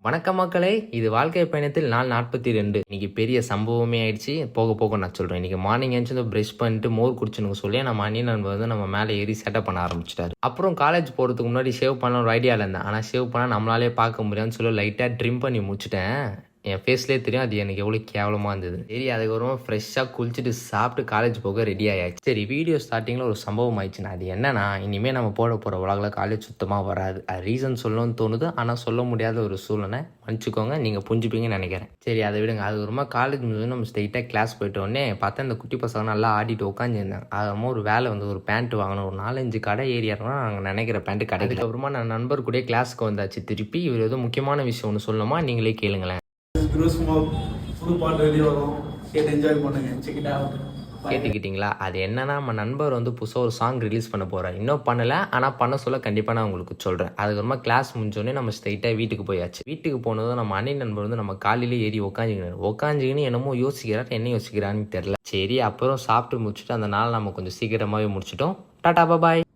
வணக்கம் மக்களே, இது வாழ்க்கை பயணத்தில் நாள் 42. இன்னைக்கு பெரிய சம்பவமே ஆயிடுச்சு. போக போக நான் சொல்றேன். இன்னைக்கு மார்னிங் எழுந்து பிரஷ் பண்ணிட்டு மோர் குடிச்சுன்னு சொல்லி நம்ம அண்ணன் நண்பர் வந்து நம்ம மேலே ஏறி செட்டப் பண்ண ஆரம்பிச்சிட்டாரு. அப்புறம் காலேஜ் போகிறதுக்கு முன்னாடி ஷேவ் பண்ண ஒரு ஐடியாவில் இருந்தேன். ஆனால் ஷேவ் பண்ணால் நம்மளாலே பார்க்க முடியாதுன்னு சொல்லி லைட்டாக ட்ரிம் பண்ணி முடிச்சிட்டேன். என் ஃபேஸ்லேயே தெரியும் அது எனக்கு எவ்வளோ கேவலமாக இருந்தது. சரி, அதுக்கப்புறமா ஃப்ரெஷ்ஷாக குளிச்சுட்டு சாப்பிட்டு காலேஜ் போக ரெடி ஆயாச்சு. சரி, வீடியோ ஸ்டார்டிங்கில் ஒரு சம்பவம் ஆயிடுச்சுன்னா அது என்னன்னா, இனிமேல் நம்ம போட போகிற உலகில் காலேஜ் சுத்தமாக வராது. அது ரீசன் சொல்லணும்னு தோணுது, ஆனால் சொல்ல முடியாத ஒரு சூழ்நிலை. மன்னிச்சுக்கோங்க, நீங்கள் புரிஞ்சுப்பீங்கன்னு நினைக்கிறேன். சரி, அதை விடுங்க. அது ஒரு காலேஜ் முடிஞ்சு நம்ம ஸ்ட்ரெயிட்டாக கிளாஸ் போயிட்டு உடனே பார்த்தா இந்த குட்டி பசங்க நல்லா ஆடிட்டு உட்காந்துருந்தாங்க. அதுமா ஒரு வேலை வந்து ஒரு பேண்ட் வாங்கணும். ஒரு 4-5 கடை ஏரியாருன்னா நாங்கள் நினைக்கிற பேண்ட்டு கிடைக்கும். அதுக்கப்புறமா நான் நண்பர் கூட கிளாஸுக்கு வந்தாச்சு. திருப்பி இவர் ஏதோ முக்கியமான விஷயம் ஒன்று சொல்லணுமா, நீங்களே கேளுங்களேன். கேட்டுக்கிட்டீங்களா? அது என்னன்னா, நம்ம நண்பர் வந்து புதுசாக ஒரு சாங் ரிலீஸ் பண்ண போகிறார். இன்னும் பண்ணலை, ஆனால் பண்ண சொல்ல கண்டிப்பாக நான் உங்களுக்கு சொல்கிறேன். அதுக்கப்புறமா கிளாஸ் முடிஞ்சோடனே நம்ம ஸ்ட்ரைட்டாக வீட்டுக்கு போயாச்சு. வீட்டுக்கு போனதும் நம்ம அண்ணன் நண்பர் வந்து நம்ம காலையிலே ஏறி உட்காந்துக்கின்னு என்னமோ யோசிக்கிறார். என்ன யோசிக்கிறான்னு தெரில. சரி, அப்புறம் சாப்பிட்டு முடிச்சுட்டு அந்த நாள் நம்ம கொஞ்சம் சீக்கிரமாகவே முடிச்சிட்டோம். டாடா பாய்.